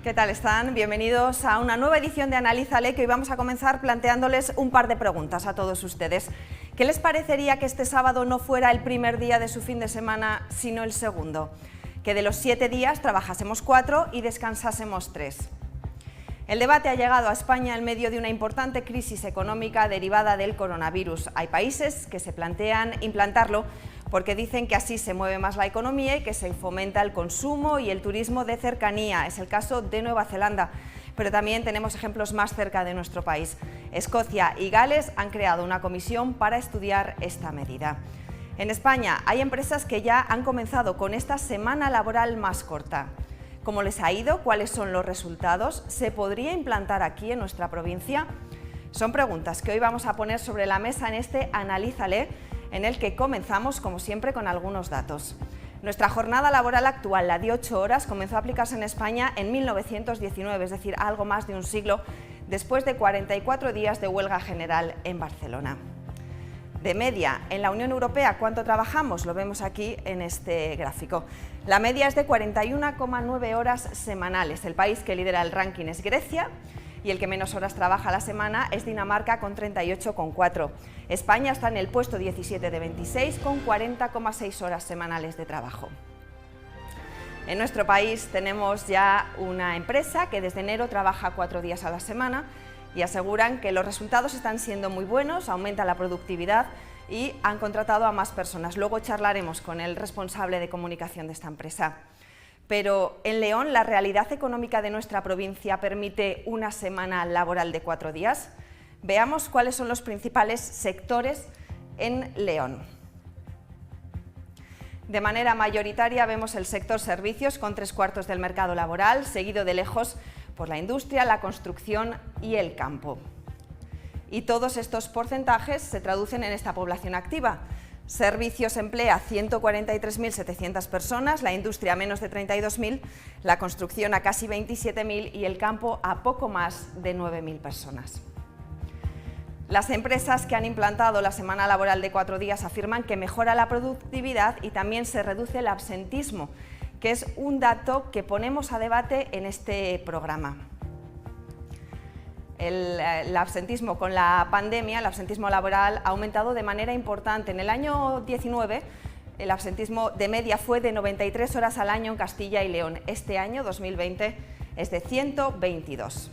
¿Qué tal están? Bienvenidos a una nueva edición de Analízale, que hoy vamos a comenzar planteándoles un par de preguntas a todos ustedes. ¿Qué les parecería que este sábado no fuera el primer día de su fin de semana, sino el segundo? Que de los 7 días trabajásemos 4 y descansásemos 3. El debate ha llegado a España en medio de una importante crisis económica derivada del coronavirus. Hay países que se plantean implantarlo porque dicen que así se mueve más la economía y que se fomenta el consumo y el turismo de cercanía. Es el caso de Nueva Zelanda, pero también tenemos ejemplos más cerca de nuestro país. Escocia y Gales han creado una comisión para estudiar esta medida. En España hay empresas que ya han comenzado con esta semana laboral más corta. ¿Cómo les ha ido? ¿Cuáles son los resultados? ¿Se podría implantar aquí en nuestra provincia? Son preguntas que hoy vamos a poner sobre la mesa en este Analízale, en el que comenzamos, como siempre, con algunos datos. Nuestra jornada laboral actual, la de 8 horas, comenzó a aplicarse en España en 1919, es decir, algo más de un siglo, después de 44 días de huelga general en Barcelona. De media, en la Unión Europea, ¿cuánto trabajamos? Lo vemos aquí en este gráfico. La media es de 41,9 horas semanales. El país que lidera el ranking es Grecia y el que menos horas trabaja a la semana es Dinamarca, con 38,4. España está en el puesto 17 de 26 con 40,6 horas semanales de trabajo. En nuestro país tenemos ya una empresa que desde enero trabaja 4 días a la semana y aseguran que los resultados están siendo muy buenos, aumenta la productividad y han contratado a más personas. Luego charlaremos con el responsable de comunicación de esta empresa. Pero en León, ¿la realidad económica de nuestra provincia permite una semana laboral de 4 días? Veamos cuáles son los principales sectores en León. De manera mayoritaria vemos el sector servicios con 3/4 del mercado laboral, seguido de lejos por la industria, la construcción y el campo. Y todos estos porcentajes se traducen en esta población activa. Servicios emplea 143.700 personas, la industria menos de 32.000, la construcción a casi 27.000 y el campo a poco más de 9.000 personas. Las empresas que han implantado la semana laboral de 4 días afirman que mejora la productividad y también se reduce el absentismo, que es un dato que ponemos a debate en este programa. El absentismo con la pandemia, el absentismo laboral, ha aumentado de manera importante. En el año 19, el absentismo de media fue de 93 horas al año en Castilla y León. Este año, 2020, es de 122.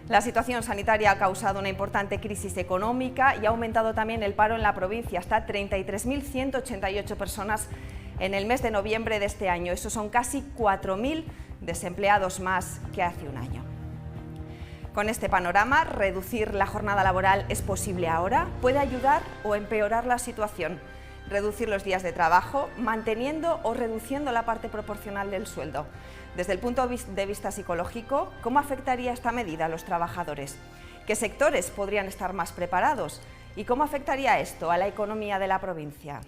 La situación sanitaria ha causado una importante crisis económica y ha aumentado también el paro en la provincia, hasta 33.188 personas en el mes de noviembre de este año. Eso son casi 4.000 desempleados más que hace un año. Con este panorama, ¿reducir la jornada laboral es posible ahora? ¿Puede ayudar o empeorar la situación? ¿Reducir los días de trabajo, manteniendo o reduciendo la parte proporcional del sueldo? Desde el punto de vista psicológico, ¿cómo afectaría esta medida a los trabajadores? ¿Qué sectores podrían estar más preparados? ¿Y cómo afectaría esto a la economía de la provincia?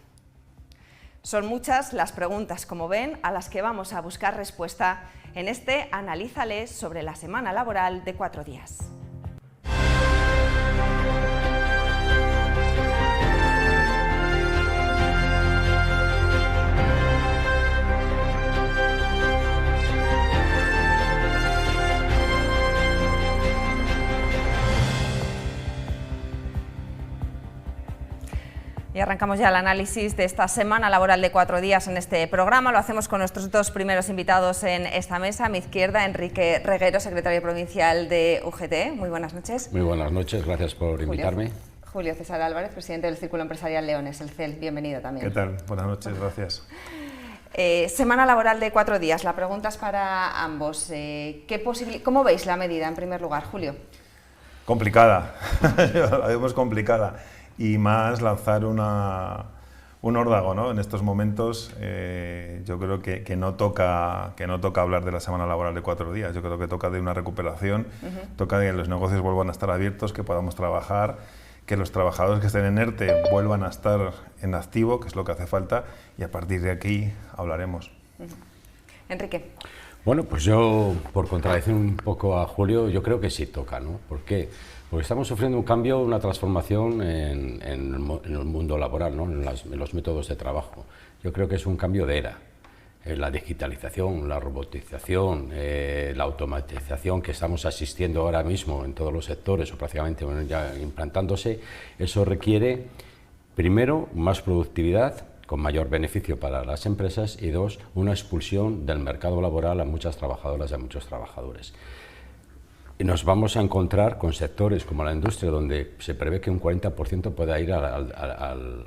Son muchas las preguntas, como ven, a las que vamos a buscar respuesta en este Analízale sobre la semana laboral de 4 días. Y arrancamos ya el análisis de esta semana laboral de 4 días en este programa. Lo hacemos con nuestros 2 primeros invitados en esta mesa. A mi izquierda, Enrique Reguero, secretario provincial de UGT. Muy buenas noches. Muy buenas noches, gracias por invitarme. Julio César Álvarez, presidente del Círculo Empresarial Leones, el CEL. Bienvenido también. ¿Qué tal? Buenas noches, gracias. Semana laboral de 4 días. La pregunta es para ambos. ¿Cómo veis la medida, en primer lugar, Julio? Complicada, la vemos complicada. Y más lanzar un órdago, ¿no? En estos momentos yo creo que no toca hablar de la semana laboral de 4 días. Yo creo que toca de una recuperación, toca de que los negocios vuelvan a estar abiertos, que podamos trabajar, que los trabajadores que estén en ERTE vuelvan a estar en activo, que es lo que hace falta, y a partir de aquí hablaremos. Enrique. Bueno, pues yo, por contradecir un poco a Julio, yo creo que sí toca, ¿no? ¿Por qué? Porque estamos sufriendo un cambio, una transformación en el mundo laboral, ¿no? en los métodos de trabajo. Yo creo que es un cambio de era. la digitalización, la robotización, la automatización que estamos asistiendo ahora mismo en todos los sectores o prácticamente ya implantándose, eso requiere, primero, más productividad con mayor beneficio para las empresas y dos, una expulsión del mercado laboral a muchas trabajadoras y a muchos trabajadores. Y nos vamos a encontrar con sectores como la industria, donde se prevé que un 40% pueda ir al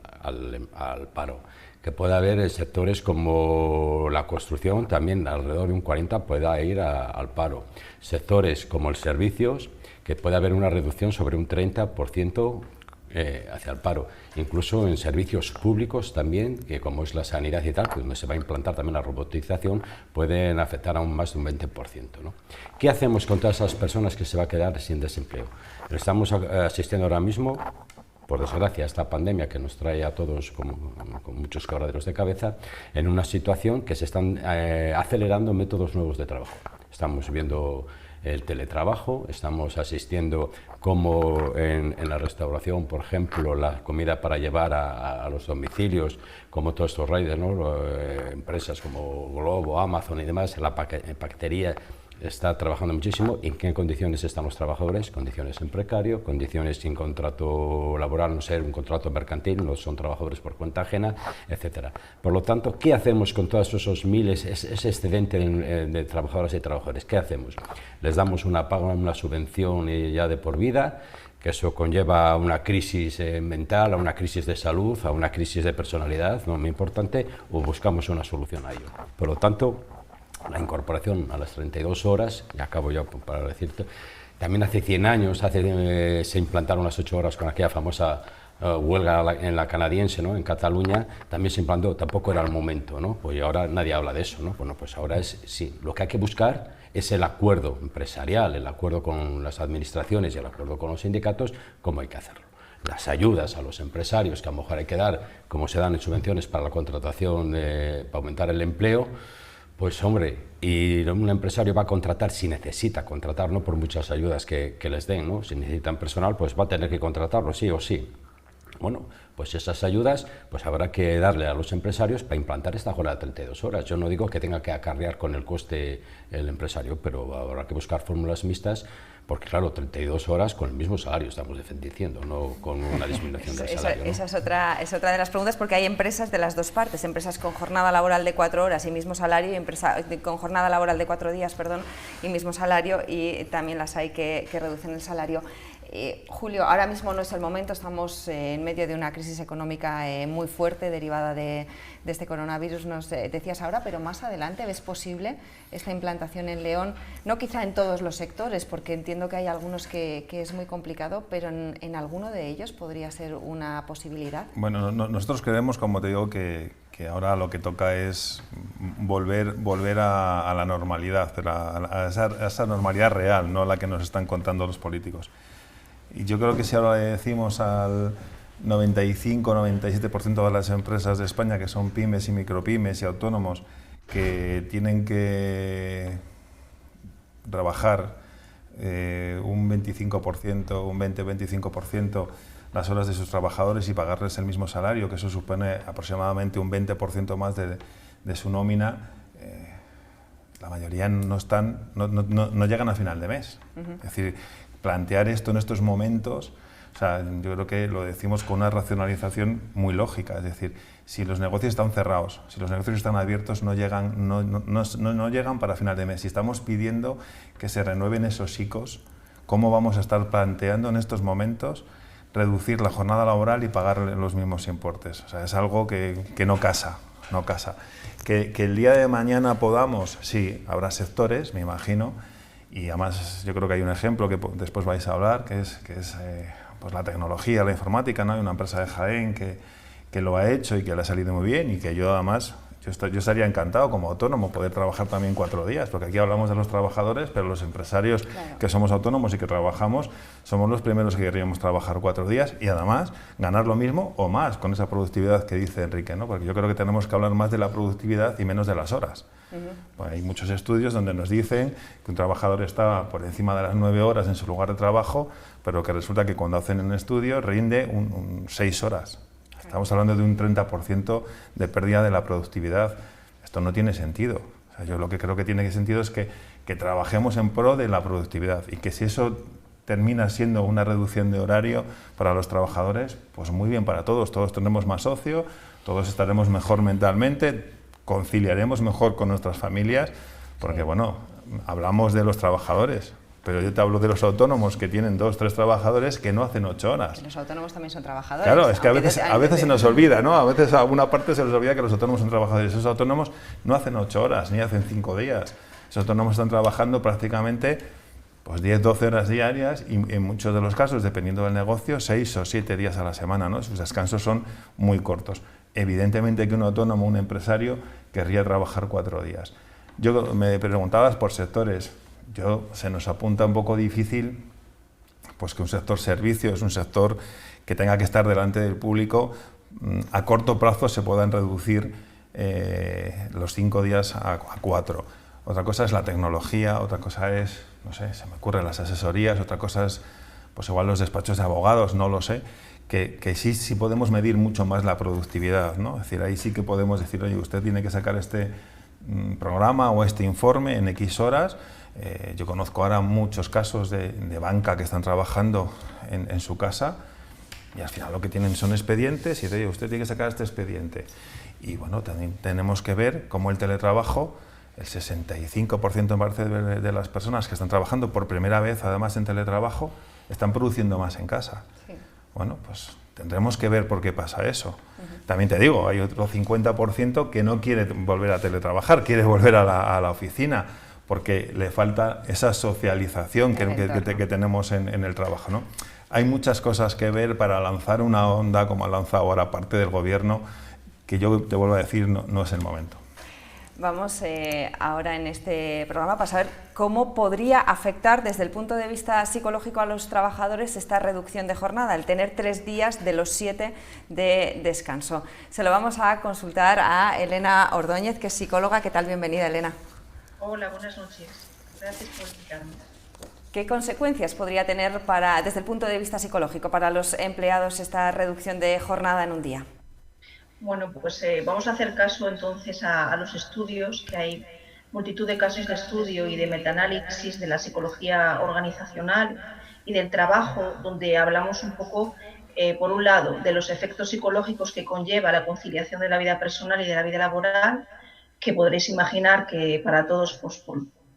paro, que pueda haber en sectores como la construcción, también alrededor de un 40% pueda ir al paro, sectores como el servicios, que puede haber una reducción sobre un 30% hacia el paro, incluso en servicios públicos también, que como es la sanidad y tal, donde se va a implantar también la robotización, pueden afectar aún más de un 20%, ¿no? ¿Qué hacemos con todas esas personas que se va a quedar sin desempleo? Estamos asistiendo ahora mismo, por desgracia, a esta pandemia que nos trae a todos con muchos quebraderos de cabeza, en una situación que se están acelerando métodos nuevos de trabajo. Estamos viendo el teletrabajo, estamos asistiendo como en la restauración, por ejemplo, la comida para llevar a los domicilios, como todos estos riders, ¿no? Empresas como Globo, Amazon y demás, la paquetería está trabajando muchísimo. ¿En qué condiciones están los trabajadores? Condiciones en precario, condiciones sin contrato laboral, no ser un contrato mercantil, no son trabajadores por cuenta ajena, etcétera. Por lo tanto, ¿qué hacemos con todos esos miles, ese excedente de trabajadoras y trabajadores? ¿Qué hacemos? Les damos una paga, una subvención ya de por vida, que eso conlleva a una crisis mental, a una crisis de salud, a una crisis de personalidad, no muy importante, o buscamos una solución a ello. Por lo tanto, la incorporación a las 32 horas, y acabo ya para decirte, también hace 100 años se implantaron las 8 horas con aquella famosa huelga en la canadiense, ¿no? En Cataluña, también se implantó, tampoco era el momento, ¿no? Pues ahora nadie habla de eso, ¿no? Bueno, pues ahora sí, lo que hay que buscar es el acuerdo empresarial, el acuerdo con las administraciones y el acuerdo con los sindicatos, cómo hay que hacerlo. Las ayudas a los empresarios, que a lo mejor hay que dar, como se dan en subvenciones para la contratación, para aumentar el empleo. Pues hombre, y un empresario va a contratar si necesita contratar, no por muchas ayudas que les den, ¿no? Si necesitan personal, pues va a tener que contratarlo sí o sí. Bueno, pues esas ayudas pues habrá que darle a los empresarios para implantar esta jornada de 32 horas. Yo no digo que tenga que acarrear con el coste el empresario, pero habrá que buscar fórmulas mixtas, porque claro, 32 horas con el mismo salario estamos defendiendo, no con una disminución del salario, ¿no? Esa es otra de las preguntas, porque hay empresas de las dos partes, empresas con jornada laboral de 4 horas y mismo salario, y empresas con jornada laboral de 4 días, perdón, y mismo salario, y también las hay que reducen el salario. Julio, ahora mismo no es el momento, estamos en medio de una crisis económica muy fuerte derivada de este coronavirus, nos decías ahora, pero más adelante ¿ves posible esta implantación en León? No quizá en todos los sectores, porque entiendo que hay algunos que es muy complicado, pero en alguno de ellos podría ser una posibilidad. Bueno, nosotros creemos, como te digo, que ahora lo que toca es volver a la normalidad, a esa normalidad real, no la que nos están contando los políticos. Y yo creo que si ahora le decimos al 95-97% de las empresas de España, que son pymes y micropymes y autónomos, que tienen que rebajar un 25%, un 20-25% las horas de sus trabajadores y pagarles el mismo salario, que eso supone aproximadamente un 20% más de su nómina, la mayoría no llegan a final de mes. Es decir, plantear esto en estos momentos, o sea, yo creo que lo decimos con una racionalización muy lógica, es decir, si los negocios están cerrados, si los negocios están abiertos, no llegan para final de mes. Si estamos pidiendo que se renueven esos ICOs, ¿cómo vamos a estar planteando en estos momentos reducir la jornada laboral y pagar los mismos importes? O sea, es algo que no casa, no casa. Que el día de mañana podamos, sí, habrá sectores, me imagino. Y además yo creo que hay un ejemplo que después vais a hablar, que es pues la tecnología, la informática, ¿no? Hay una empresa de Jaén que lo ha hecho y que le ha salido muy bien, y que yo además, yo estaría encantado como autónomo poder trabajar también 4 días, porque aquí hablamos de los trabajadores, pero los empresarios, claro, que somos autónomos y que trabajamos, somos los primeros que querríamos trabajar 4 días y además ganar lo mismo o más con esa productividad que dice Enrique, ¿no? Porque yo creo que tenemos que hablar más de la productividad y menos de las horas. Pues hay muchos estudios donde nos dicen que un trabajador está por encima de las 9 horas en su lugar de trabajo, pero que resulta que cuando hacen un estudio rinde 6 horas. Estamos hablando de un 30% de pérdida de la productividad. esto no tiene sentido. O sea, yo lo que creo que tiene sentido es que trabajemos en pro de la productividad y que si eso termina siendo una reducción de horario para los trabajadores, pues muy bien para todos. Todos tendremos más ocio, todos estaremos mejor mentalmente, conciliaremos mejor con nuestras familias, porque bueno, hablamos de los trabajadores, pero yo te hablo de los autónomos que tienen 2 o 3 trabajadores que no hacen 8 horas. Los autónomos también son trabajadores. Claro, es que a veces se nos olvida, ¿no? A veces a alguna parte se nos olvida que los autónomos son trabajadores. Esos autónomos no hacen 8 horas, ni hacen 5 días. Esos autónomos están trabajando prácticamente pues 10-12 horas diarias y en muchos de los casos, dependiendo del negocio, 6 o 7 días a la semana, ¿no? Sus descansos son muy cortos. Evidentemente que un autónomo, un empresario, querría trabajar 4 días. Yo me preguntabas por sectores. Se nos apunta un poco difícil pues que un sector servicio es un sector que tenga que estar delante del público. A corto plazo se puedan reducir los 5 días a 4. Otra cosa es la tecnología, otra cosa es, no sé, se me ocurren las asesorías, otra cosa es pues igual los despachos de abogados, no lo sé, que sí podemos medir mucho más la productividad, ¿no? Es decir, ahí sí que podemos decir, oye, usted tiene que sacar este programa o este informe en X horas. Yo conozco ahora muchos casos de banca que están trabajando en su casa y al final lo que tienen son expedientes y de usted tiene que sacar este expediente. Y bueno, también tenemos que ver cómo el teletrabajo, el 65% me parece de las personas que están trabajando por primera vez, además en teletrabajo, están produciendo más en casa. Sí. Bueno, pues tendremos que ver por qué pasa eso. También te digo, hay otro 50% que no quiere volver a teletrabajar, quiere volver a la oficina, porque le falta esa socialización que tenemos en el trabajo, ¿no? Hay muchas cosas que ver para lanzar una onda como ha lanzado ahora parte del gobierno, que yo te vuelvo a decir, no es el momento. Vamos ahora en este programa para saber cómo podría afectar desde el punto de vista psicológico a los trabajadores esta reducción de jornada, el tener 3 días de los 7 de descanso. Se lo vamos a consultar a Elena Ordóñez, que es psicóloga. ¿Qué tal? Bienvenida, Elena. Hola, buenas noches. Gracias por invitarme. ¿Qué consecuencias podría tener desde el punto de vista psicológico para los empleados esta reducción de jornada en un día? Bueno, pues vamos a hacer caso entonces a los estudios, que hay multitud de casos de estudio y de metaanálisis de la psicología organizacional y del trabajo, donde hablamos un poco, por un lado, de los efectos psicológicos que conlleva la conciliación de la vida personal y de la vida laboral, que podréis imaginar que para todos pues,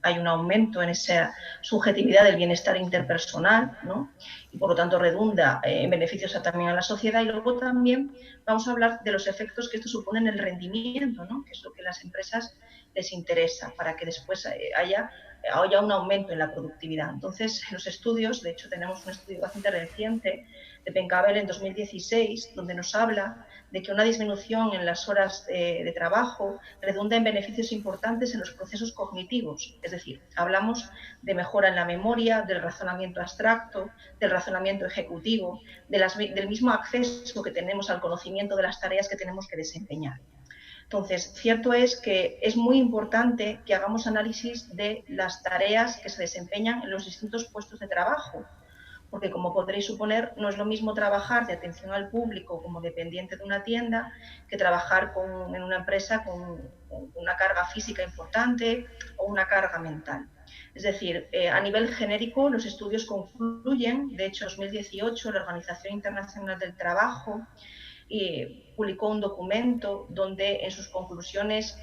hay un aumento en esa subjetividad del bienestar interpersonal, ¿no? Y por lo tanto redunda en beneficios también a la sociedad. Y luego también vamos a hablar de los efectos que esto supone en el rendimiento, ¿no? Que es lo que a las empresas les interesa, para que después haya un aumento en la productividad. Entonces, los estudios, de hecho tenemos un estudio bastante reciente de Pencabel en 2016, donde nos habla de que una disminución en las horas de trabajo redunda en beneficios importantes en los procesos cognitivos. Es decir, hablamos de mejora en la memoria, del razonamiento abstracto, del razonamiento ejecutivo, del mismo acceso que tenemos al conocimiento de las tareas que tenemos que desempeñar. Entonces, cierto es que es muy importante que hagamos análisis de las tareas que se desempeñan en los distintos puestos de trabajo, porque como podréis suponer, no es lo mismo trabajar de atención al público como dependiente de una tienda que trabajar en una empresa con una carga física importante o una carga mental. Es decir, a nivel genérico, los estudios concluyen, de hecho, en 2018, la Organización Internacional del Trabajo publicó un documento donde en sus conclusiones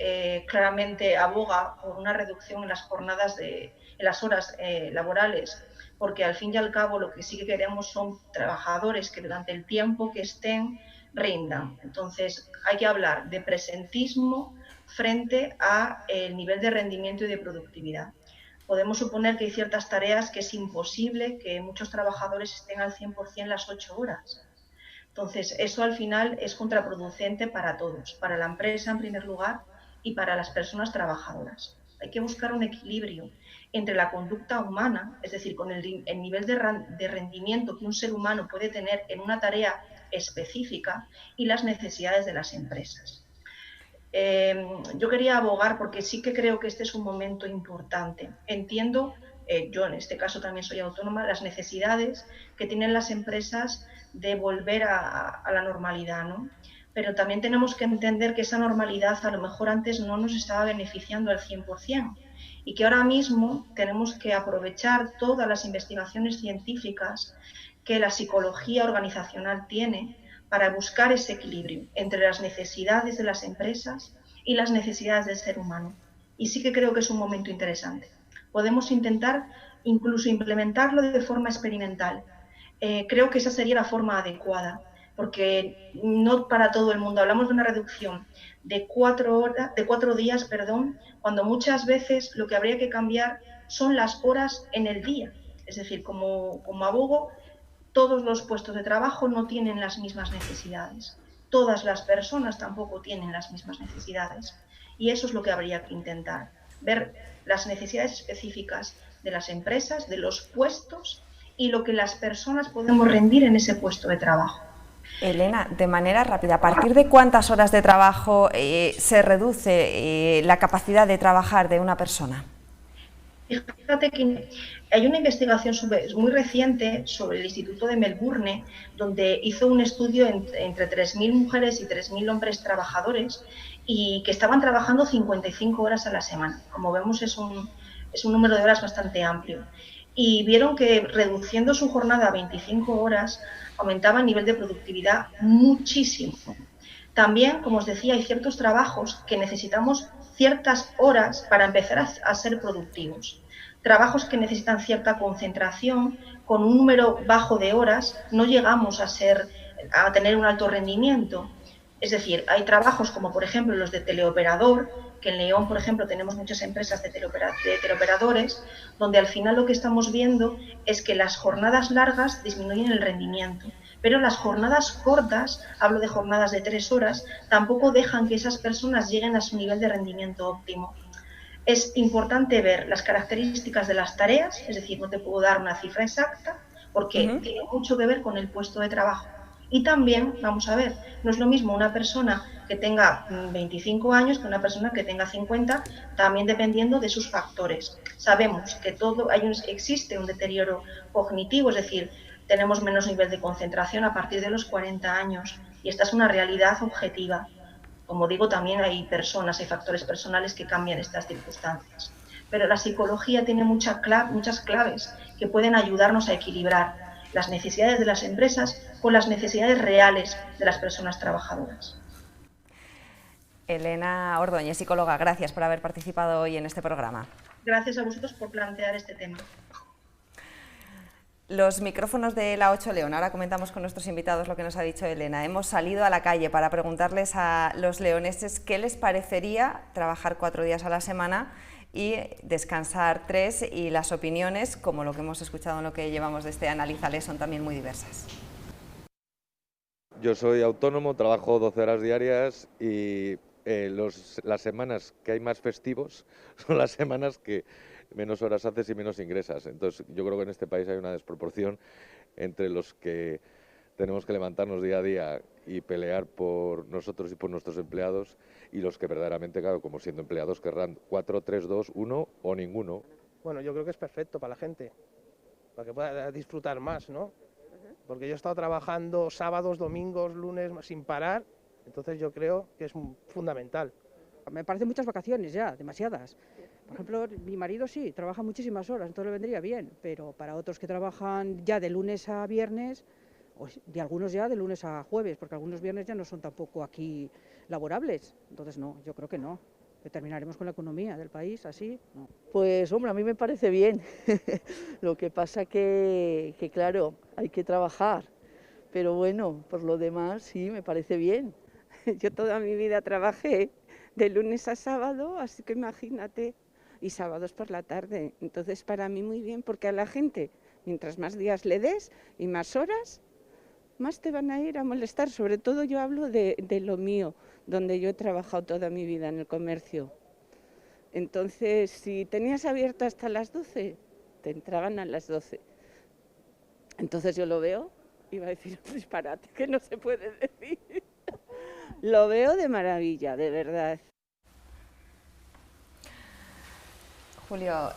claramente aboga por una reducción en las jornadas, en las horas laborales, porque al fin y al cabo lo que sí que queremos son trabajadores que durante el tiempo que estén rindan. Entonces hay que hablar de presentismo frente al nivel de rendimiento y de productividad. Podemos suponer que hay ciertas tareas que es imposible que muchos trabajadores estén al 100% las 8 horas. Entonces, eso al final es contraproducente para todos, para la empresa en primer lugar y para las personas trabajadoras. Hay que buscar un equilibrio entre la conducta humana, es decir, con el nivel de rendimiento que un ser humano puede tener en una tarea específica y las necesidades de las empresas. Yo quería abogar, porque sí que creo que este es un momento importante. Entiendo, yo en este caso también soy autónoma, las necesidades que tienen las empresas de volver a la normalidad, ¿no? pero también tenemos que entender que esa normalidad a lo mejor antes no nos estaba beneficiando al 100% y que ahora mismo tenemos que aprovechar todas las investigaciones científicas que la psicología organizacional tiene para buscar ese equilibrio entre las necesidades de las empresas y las necesidades del ser humano. Y sí que creo que es un momento interesante. Podemos intentar incluso implementarlo de forma experimental. Creo que esa sería la forma adecuada, porque no para todo el mundo. Hablamos de una reducción de 4 días, cuando muchas veces lo que habría que cambiar son las horas en el día. Es decir, como abogo, todos los puestos de trabajo no tienen las mismas necesidades. Todas las personas tampoco tienen las mismas necesidades. Y eso es lo que habría que intentar, ver las necesidades específicas de las empresas, de los puestos y lo que las personas podemos rendir en ese puesto de trabajo. Elena, de manera rápida, ¿a partir de cuántas horas de trabajo se reduce la capacidad de trabajar de una persona? Fíjate que hay una investigación muy reciente sobre el Instituto de Melbourne, donde hizo un estudio entre 3.000 mujeres y 3.000 hombres trabajadores y que estaban trabajando 55 horas a la semana. Como vemos, es un número de horas bastante amplio. Y vieron que reduciendo su jornada a 25 horas aumentaba el nivel de productividad muchísimo. También, como os decía, hay ciertos trabajos que necesitamos ciertas horas para empezar a ser productivos. Trabajos que necesitan cierta concentración, con un número bajo de horas no llegamos a tener un alto rendimiento. Es decir, hay trabajos como por ejemplo los de teleoperador, que en León, por ejemplo, tenemos muchas empresas de teleoperadores, donde al final lo que estamos viendo es que las jornadas largas disminuyen el rendimiento, pero las jornadas cortas, hablo de jornadas de 3 horas, tampoco dejan que esas personas lleguen a su nivel de rendimiento óptimo. Es importante ver las características de las tareas, es decir, no te puedo dar una cifra exacta, porque tiene mucho que ver con el puesto de trabajo. Y también, vamos a ver, no es lo mismo una persona que tenga 25 años que una persona que tenga 50, también dependiendo de sus factores. Sabemos que existe un deterioro cognitivo, es decir, tenemos menos nivel de concentración a partir de los 40 años y esta es una realidad objetiva. Como digo, también hay factores personales que cambian estas circunstancias. Pero la psicología tiene muchas claves que pueden ayudarnos a equilibrar las necesidades de las empresas con las necesidades reales de las personas trabajadoras. Elena Ordóñez, psicóloga, gracias por haber participado hoy en este programa. Gracias a vosotros por plantear este tema. Los micrófonos de La 8 León. Ahora comentamos con nuestros invitados lo que nos ha dicho Elena. Hemos salido a la calle para preguntarles a los leoneses qué les parecería trabajar 4 días a la semana y descansar 3, y las opiniones, como lo que hemos escuchado en lo que llevamos de este Analízale, son también muy diversas. Yo soy autónomo, trabajo 12 horas diarias y las semanas que hay más festivos son las semanas que menos horas haces y menos ingresas. Entonces yo creo que en este país hay una desproporción entre los que tenemos que levantarnos día a día y pelear por nosotros y por nuestros empleados y los que verdaderamente, claro, como siendo empleados, querrán 4, 3, 2, 1 o ninguno. Bueno, yo creo que es perfecto para la gente, para que pueda disfrutar más, ¿no? Porque yo he estado trabajando sábados, domingos, lunes, sin parar, entonces yo creo que es fundamental. Me parecen muchas vacaciones ya, demasiadas. Por ejemplo, mi marido sí, trabaja muchísimas horas, entonces le vendría bien, pero para otros que trabajan ya de lunes a viernes, y algunos ya de lunes a jueves, porque algunos viernes ya no son tampoco aquí laborables, entonces no, yo creo que no. Que terminaremos con la economía del país, así, no. Pues hombre, a mí me parece bien. Lo que pasa que claro, hay que trabajar, pero bueno, por lo demás sí, me parece bien. Yo toda mi vida trabajé de lunes a sábado, así que imagínate, y sábados por la tarde. Entonces para mí muy bien, porque a la gente, mientras más días le des y más horas, más te van a ir a molestar. Sobre todo yo hablo de lo mío, donde yo he trabajado toda mi vida en el comercio. Entonces, si tenías abierto hasta las 12, te entraban a las 12. Entonces yo lo veo, iba a decir un disparate que no se puede decir. Lo veo de maravilla, de verdad. Julio,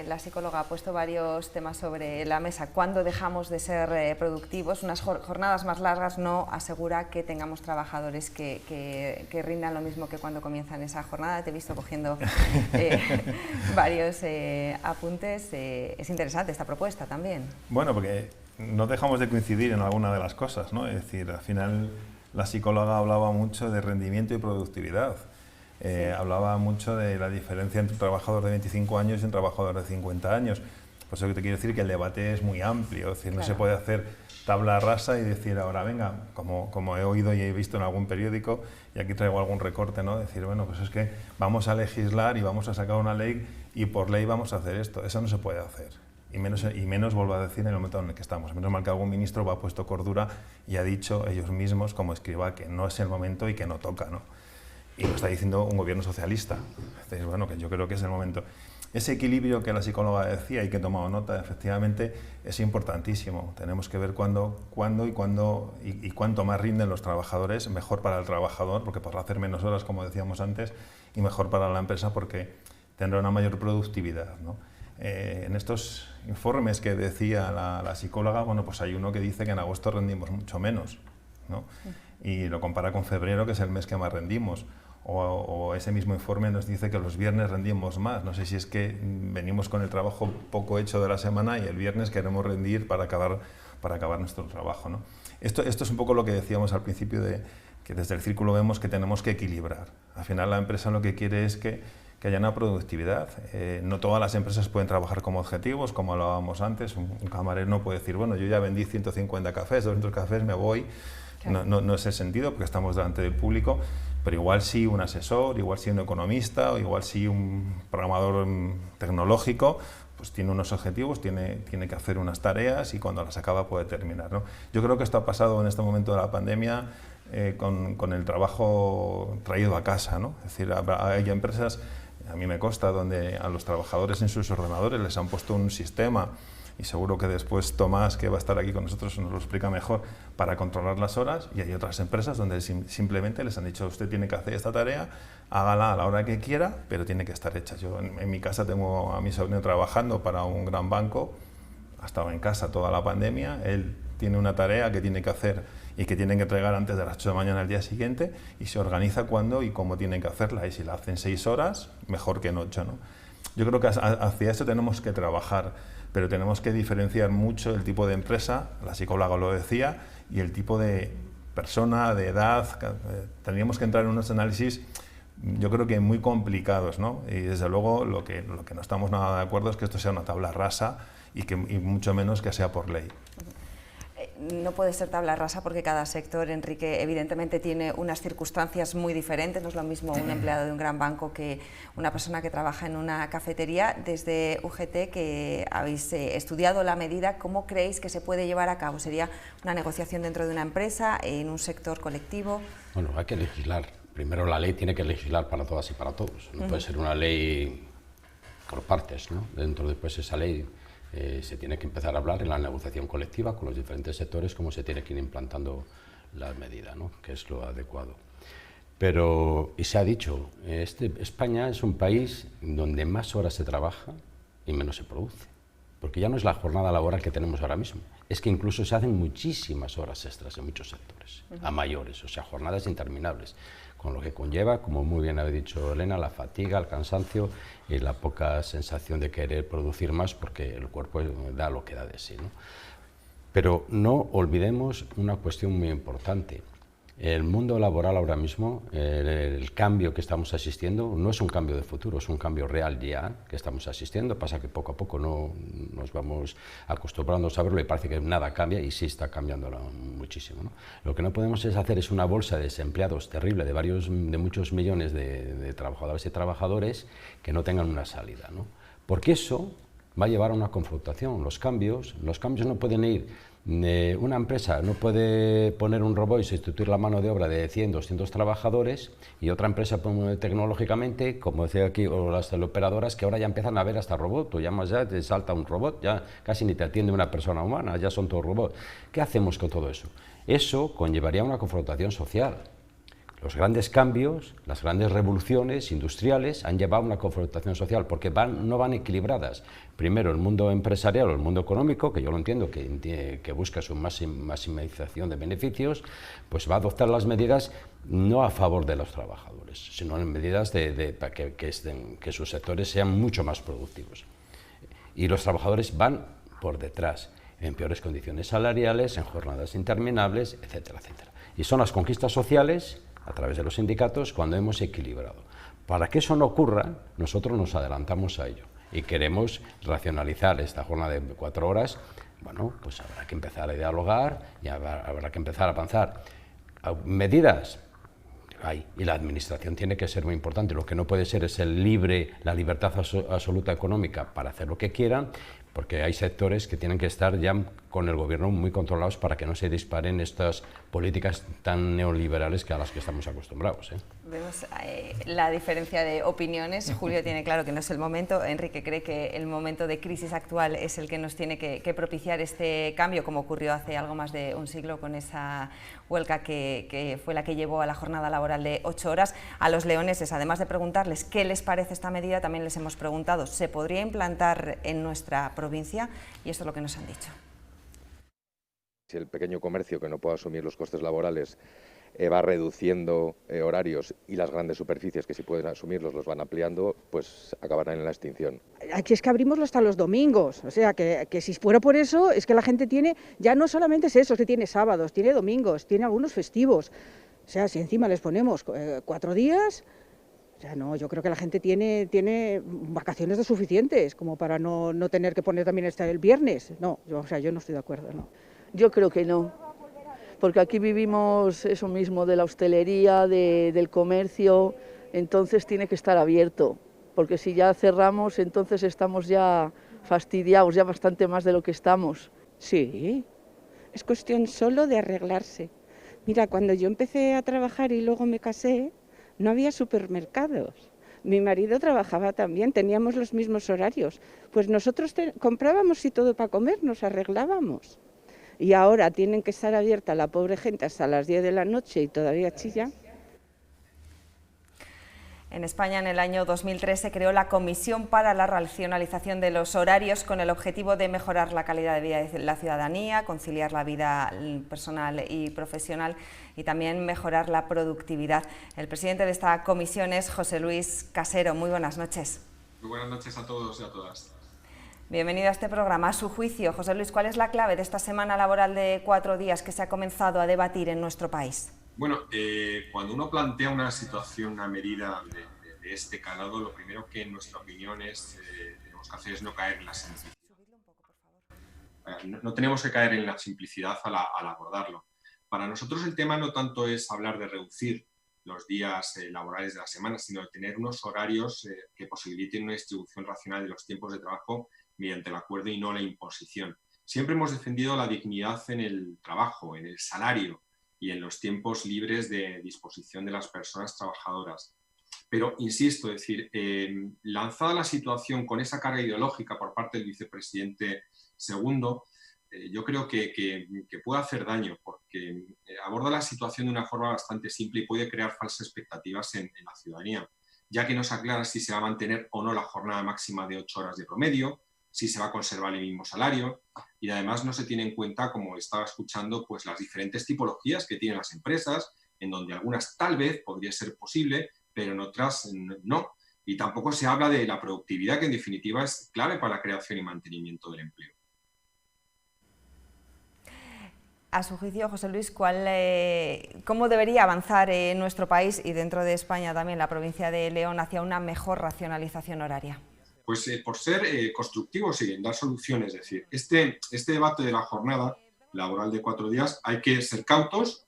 la psicóloga ha puesto varios temas sobre la mesa. ¿Cuándo dejamos de ser productivos? Unas jornadas más largas no asegura que tengamos trabajadores que rindan lo mismo que cuando comienzan esa jornada. Te he visto cogiendo varios apuntes. Es interesante esta propuesta también. Bueno, porque no dejamos de coincidir en alguna de las cosas, ¿no? Es decir, al final la psicóloga hablaba mucho de rendimiento y productividad. Hablaba mucho de la diferencia entre un trabajador de 25 años y un trabajador de 50 años. Por eso que te quiero decir que el debate es muy amplio, es decir, no se puede hacer tabla rasa y decir ahora, venga, como he oído y he visto en algún periódico, y aquí traigo algún recorte, ¿no? Decir, bueno, pues es que vamos a legislar y vamos a sacar una ley y por ley vamos a hacer esto. Eso no se puede hacer. Y menos vuelvo a decir en el momento en el que estamos. Menos mal que algún ministro ha puesto cordura y ha dicho ellos mismos, como Escrivá, que no es el momento y que no toca, ¿no? Y lo está diciendo un gobierno socialista. Entonces, bueno, que yo creo que es el momento. Ese equilibrio que la psicóloga decía y que he tomado nota, efectivamente, es importantísimo. Tenemos que ver cuándo y cuánto más rinden los trabajadores, mejor para el trabajador, porque podrá hacer menos horas, como decíamos antes, y mejor para la empresa porque tendrá una mayor productividad, ¿no? En estos informes que decía la psicóloga, bueno, pues hay uno que dice que en agosto rendimos mucho menos, ¿no? Y lo compara con febrero, que es el mes que más rendimos. O ese mismo informe nos dice que los viernes rendimos más. No sé si es que venimos con el trabajo poco hecho de la semana y el viernes queremos rendir para acabar nuestro trabajo, ¿no? Esto es un poco lo que decíamos al principio, de que desde el círculo vemos que tenemos que equilibrar. Al final la empresa lo que quiere es que haya una productividad. No todas las empresas pueden trabajar como objetivos, como hablábamos antes. Un camarero no puede decir, bueno, yo ya vendí 150 cafés, 200 cafés, me voy. No es el sentido, porque estamos delante del público, pero igual sí un asesor, igual sí un economista, o igual sí un programador tecnológico, pues tiene unos objetivos, tiene que hacer unas tareas y cuando las acaba puede terminar, ¿no? Yo creo que esto ha pasado en este momento de la pandemia con el trabajo traído a casa, ¿no? Es decir, hay empresas, a mí me consta, donde a los trabajadores en sus ordenadores les han puesto un sistema, y seguro que después Tomás, que va a estar aquí con nosotros, nos lo explica mejor, para controlar las horas, y hay otras empresas donde simplemente les han dicho, usted tiene que hacer esta tarea, hágala a la hora que quiera, pero tiene que estar hecha. Yo en mi casa tengo a mi sobrino trabajando para un gran banco, ha estado en casa toda la pandemia, él tiene una tarea que tiene que hacer y que tienen que entregar antes de las 8 de la mañana al día siguiente, y se organiza cuándo y cómo tienen que hacerla, y si la hacen 6 horas, mejor que en 8, ¿no? Yo creo que hacia eso tenemos que trabajar, pero tenemos que diferenciar mucho el tipo de empresa, la psicóloga lo decía, y el tipo de persona, de edad. Tendríamos que entrar en unos análisis, yo creo que muy complicados, ¿no? Y desde luego lo que no estamos nada de acuerdo es que esto sea una tabla rasa y mucho menos que sea por ley. No puede ser tabla rasa porque cada sector, Enrique, evidentemente tiene unas circunstancias muy diferentes. No es lo mismo un empleado de un gran banco que una persona que trabaja en una cafetería. Desde UGT, que habéis estudiado la medida, ¿cómo creéis que se puede llevar a cabo? ¿Sería una negociación dentro de una empresa, en un sector colectivo? Bueno, hay que legislar. Primero la ley tiene que legislar para todas y para todos. No puede ser una ley por partes, ¿no? Dentro después esa ley se tiene que empezar a hablar en la negociación colectiva con los diferentes sectores cómo se tiene que ir implantando la medida, ¿no? Que es lo adecuado. Pero, y se ha dicho, España es un país donde más horas se trabaja y menos se produce, porque ya no es la jornada laboral que tenemos ahora mismo, es que incluso se hacen muchísimas horas extras en muchos sectores, a mayores, o sea, jornadas interminables, con lo que conlleva, como muy bien ha dicho Elena, la fatiga, el cansancio y la poca sensación de querer producir más, porque el cuerpo da lo que da de sí, ¿no? Pero no olvidemos una cuestión muy importante. El mundo laboral ahora mismo, el cambio que estamos asistiendo, no es un cambio de futuro, es un cambio real ya que estamos asistiendo. Pasa que poco a poco no nos vamos acostumbrando a saberlo y parece que nada cambia, y sí está cambiando muchísimo, ¿no? Lo que no podemos hacer es una bolsa de desempleados terrible de muchos millones de trabajadoras y trabajadores que no tengan una salida, ¿no? Porque eso va a llevar a una confrontación. Los cambios no pueden ir. Una empresa no puede poner un robot y sustituir la mano de obra de 100, 200 trabajadores, y otra empresa tecnológicamente, como decía aquí, o las teleoperadoras, que ahora ya empiezan a ver hasta robot. Tú llamas ya, te salta un robot, ya casi ni te atiende una persona humana, ya son todos robots. ¿Qué hacemos con todo eso? Eso conllevaría una confrontación social. Los grandes cambios, las grandes revoluciones industriales han llevado a una confrontación social porque no van equilibradas. Primero el mundo empresarial o el mundo económico, que yo lo entiendo, que busca su maximización de beneficios, pues va a adoptar las medidas no a favor de los trabajadores, sino en medidas para que sus sectores sean mucho más productivos. Y los trabajadores van por detrás, en peores condiciones salariales, en jornadas interminables, etcétera, etcétera. Y son las conquistas sociales, a través de los sindicatos, cuando hemos equilibrado. Para que eso no ocurra, nosotros nos adelantamos a ello y queremos racionalizar esta jornada de 4 horas. Bueno, pues habrá que empezar a dialogar y habrá que empezar a avanzar. Medidas hay, y la administración tiene que ser muy importante. Lo que no puede ser es la libertad absoluta económica para hacer lo que quieran, porque hay sectores que tienen que estar ya con el gobierno muy controlados para que no se disparen estas políticas tan neoliberales a las que estamos acostumbrados. Vemos la diferencia de opiniones. Julio tiene claro que no es el momento, Enrique cree que el momento de crisis actual es el que nos tiene que propiciar este cambio, como ocurrió hace algo más de un siglo con esa huelga que fue la que llevó a la jornada laboral de 8 horas. A los leoneses, además de preguntarles qué les parece esta medida, también les hemos preguntado, ¿se podría implantar en nuestra provincia? Y esto es lo que nos han dicho. Si el pequeño comercio que no pueda asumir los costes laborales va reduciendo horarios y las grandes superficies que sí pueden asumirlos los van ampliando, pues acabarán en la extinción. Aquí es que abrimos hasta los domingos, o sea que si fuera por eso es que la gente tiene, ya no solamente es eso, es que tiene sábados, tiene domingos, tiene algunos festivos, o sea, si encima les ponemos 4 días, o sea, no, yo creo que la gente tiene vacaciones de suficientes como para no tener que poner también el viernes, no, yo no estoy de acuerdo, no. Yo creo que no, porque aquí vivimos eso mismo de la hostelería, del comercio, entonces tiene que estar abierto, porque si ya cerramos, entonces estamos ya fastidiados, ya bastante más de lo que estamos. Sí, es cuestión solo de arreglarse. Mira, cuando yo empecé a trabajar y luego me casé, no había supermercados. Mi marido trabajaba también, teníamos los mismos horarios. Pues nosotros comprábamos y todo para comer, nos arreglábamos. Y ahora tienen que estar abierta la pobre gente hasta las 10 de la noche y todavía chilla. En España, en el año 2003, se creó la Comisión para la Racionalización de los Horarios con el objetivo de mejorar la calidad de vida de la ciudadanía, conciliar la vida personal y profesional y también mejorar la productividad. El presidente de esta comisión es José Luis Casero. Muy buenas noches. Muy buenas noches a todos y a todas. Bienvenido a este programa. A su juicio, José Luis, ¿cuál es la clave de esta semana laboral de 4 días que se ha comenzado a debatir en nuestro país? Bueno, cuando uno plantea una situación, una medida de este calado, lo primero que en nuestra opinión tenemos que hacer es no caer en la simplicidad. No tenemos que caer en la simplicidad al abordarlo. Para nosotros el tema no tanto es hablar de reducir los días laborales de la semana, sino de tener unos horarios que posibiliten una distribución racional de los tiempos de trabajo mediante el acuerdo y no la imposición. Siempre hemos defendido la dignidad en el trabajo, en el salario y en los tiempos libres de disposición de las personas trabajadoras. Pero, insisto, es decir, lanzada la situación con esa carga ideológica por parte del vicepresidente segundo, yo creo que puede hacer daño porque aborda la situación de una forma bastante simple y puede crear falsas expectativas en la ciudadanía, ya que no se aclara si se va a mantener o no la jornada máxima de 8 horas de promedio, si se va a conservar el mismo salario y además no se tiene en cuenta, como estaba escuchando, pues las diferentes tipologías que tienen las empresas, en donde algunas tal vez podría ser posible, pero en otras no. Y tampoco se habla de la productividad, que en definitiva es clave para la creación y mantenimiento del empleo. A su juicio, José Luis, ¿cómo debería avanzar nuestro país y dentro de España también la provincia de León hacia una mejor racionalización horaria? Pues por ser constructivos y en dar soluciones, es decir, este debate de la jornada laboral de 4 días hay que ser cautos,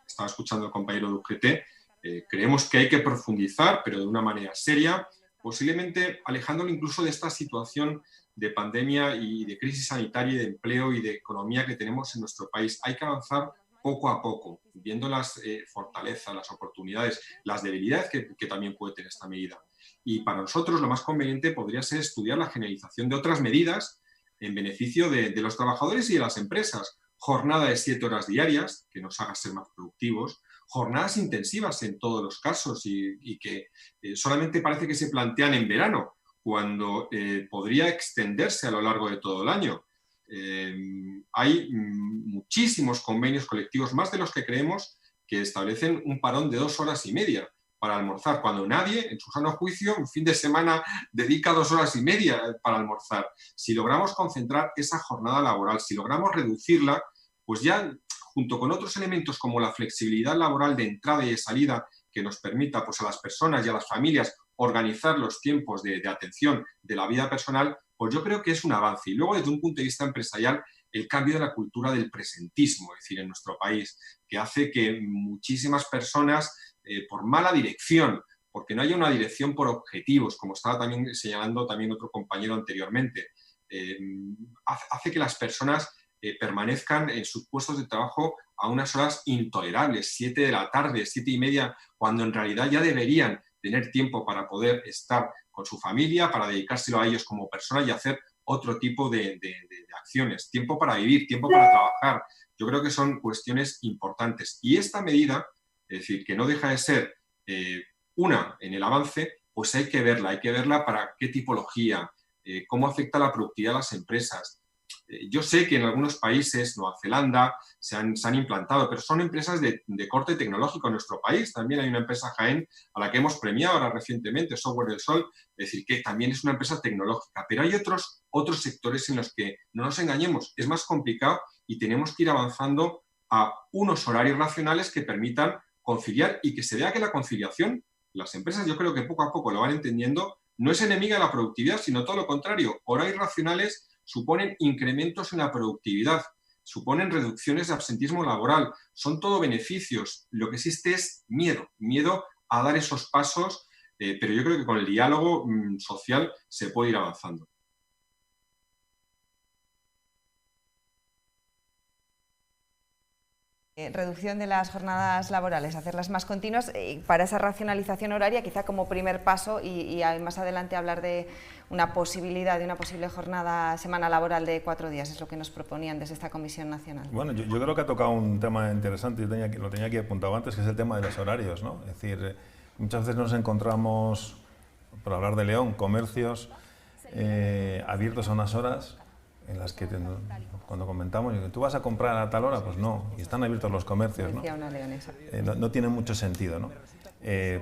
estaba escuchando al compañero de UGT, creemos que hay que profundizar, pero de una manera seria, posiblemente alejándolo incluso de esta situación de pandemia y de crisis sanitaria y de empleo y de economía que tenemos en nuestro país. Hay que avanzar poco a poco, viendo las fortalezas, las oportunidades, las debilidades que también puede tener esta medida. Y para nosotros lo más conveniente podría ser estudiar la generalización de otras medidas en beneficio de los trabajadores y de las empresas. Jornada de 7 horas diarias, que nos haga ser más productivos, jornadas intensivas en todos los casos y que solamente parece que se plantean en verano, cuando podría extenderse a lo largo de todo el año. Hay muchísimos convenios colectivos, más de los que creemos, que establecen un parón de 2 horas y media para almorzar, cuando nadie, en su sano juicio, un fin de semana dedica 2 horas y media para almorzar. Si logramos concentrar esa jornada laboral, si logramos reducirla, pues ya, junto con otros elementos como la flexibilidad laboral de entrada y de salida, que nos permita pues, a las personas y a las familias organizar los tiempos de atención de la vida personal, pues yo creo que es un avance. Y luego, desde un punto de vista empresarial, el cambio de la cultura del presentismo, es decir, en nuestro país, que hace que muchísimas personas, por mala dirección, porque no haya una dirección por objetivos, como estaba también señalando también otro compañero anteriormente, hace que las personas permanezcan en sus puestos de trabajo a unas horas intolerables, 7 de la tarde, 7 y media, cuando en realidad ya deberían tener tiempo para poder estar con su familia, para dedicárselo a ellos como personas y hacer otro tipo de acciones. Tiempo para vivir, tiempo para trabajar. Yo creo que son cuestiones importantes. Y esta medida, es decir, que no deja de ser una en el avance, pues hay que verla para qué tipología, cómo afecta la productividad de las empresas. Yo sé que en algunos países, Nueva Zelanda, se han implantado, pero son empresas de corte tecnológico. En nuestro país también hay una empresa Jaén a la que hemos premiado ahora recientemente, Software del Sol, es decir, que también es una empresa tecnológica. Pero hay otros sectores en los que, no nos engañemos, es más complicado y tenemos que ir avanzando a unos horarios racionales que permitan conciliar y que se vea que la conciliación, las empresas yo creo que poco a poco lo van entendiendo, no es enemiga de la productividad, sino todo lo contrario. Horarios racionales suponen incrementos en la productividad, suponen reducciones de absentismo laboral, son todo beneficios. Lo que existe es miedo a dar esos pasos, pero yo creo que con el diálogo social se puede ir avanzando. Reducción de las jornadas laborales, hacerlas más continuas, para esa racionalización horaria, quizá como primer paso, y más adelante hablar de una posible semana laboral de 4 días, es lo que nos proponían desde esta Comisión Nacional. Bueno, yo creo que ha tocado un tema interesante, lo tenía aquí apuntado antes, que es el tema de los horarios, ¿no? Es decir, muchas veces nos encontramos, por hablar de León, comercios abiertos a unas horas en las que cuando comentamos, ¿tú vas a comprar a tal hora? Pues no, y están abiertos los comercios, ¿no? No tiene mucho sentido, ¿no?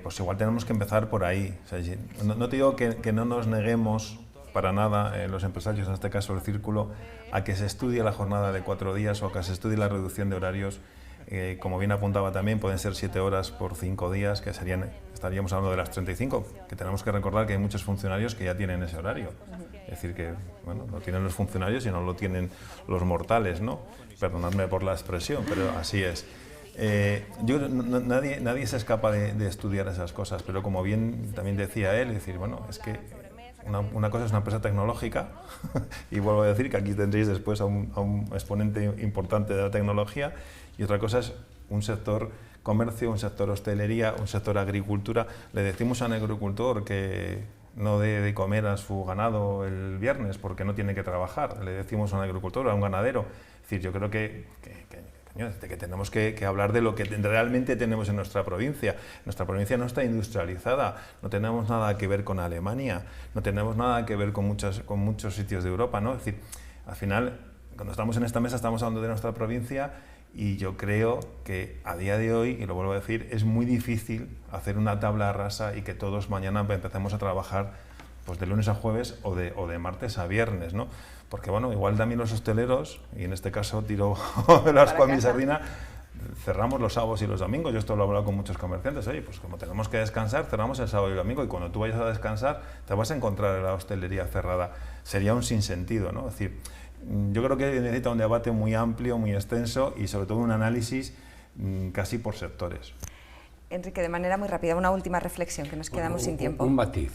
Pues igual tenemos que empezar por ahí. O sea, no te digo que no nos neguemos para nada, los empresarios, en este caso el Círculo, a que se estudie la jornada de 4 días o a que se estudie la reducción de horarios. Como bien apuntaba también, pueden ser 7 horas por 5 días, que estaríamos hablando de las 35, que tenemos que recordar que hay muchos funcionarios que ya tienen ese horario. Es decir, que bueno, no tienen los funcionarios y no lo tienen los mortales, ¿no? Perdonadme por la expresión, pero así es. Nadie se escapa de estudiar esas cosas, pero como bien también decía él, es decir, bueno, es que una cosa es una empresa tecnológica, y vuelvo a decir que aquí tendréis después a un exponente importante de la tecnología, y otra cosa es un sector comercio, un sector hostelería, un sector agricultura. Le decimos a un agricultor que no dé de comer a su ganado el viernes porque no tiene que trabajar. Le decimos a un agricultor, a un ganadero. Es decir, yo creo que tenemos que hablar de lo que realmente tenemos en nuestra provincia. Nuestra provincia no está industrializada, no tenemos nada que ver con Alemania, no tenemos nada que ver con muchos sitios de Europa, ¿no? Es decir, al final, cuando estamos en esta mesa estamos hablando de nuestra provincia, y yo creo que a día de hoy, y lo vuelvo a decir, es muy difícil hacer una tabla rasa y que todos mañana empecemos a trabajar pues de lunes a jueves o de martes a viernes, ¿no? Porque bueno, igual también los hosteleros, y en este caso tiro el ascua a mi sardina, cerramos los sábados y los domingos. Yo esto lo he hablado con muchos comerciantes. Oye, pues como tenemos que descansar, cerramos el sábado y el domingo, y cuando tú vayas a descansar te vas a encontrar la hostelería cerrada. Sería un sinsentido, ¿no? Es decir, yo creo que necesita un debate muy amplio, muy extenso, y sobre todo un análisis casi por sectores. Enrique, de manera muy rápida, una última reflexión, que nos quedamos sin tiempo. Un matiz.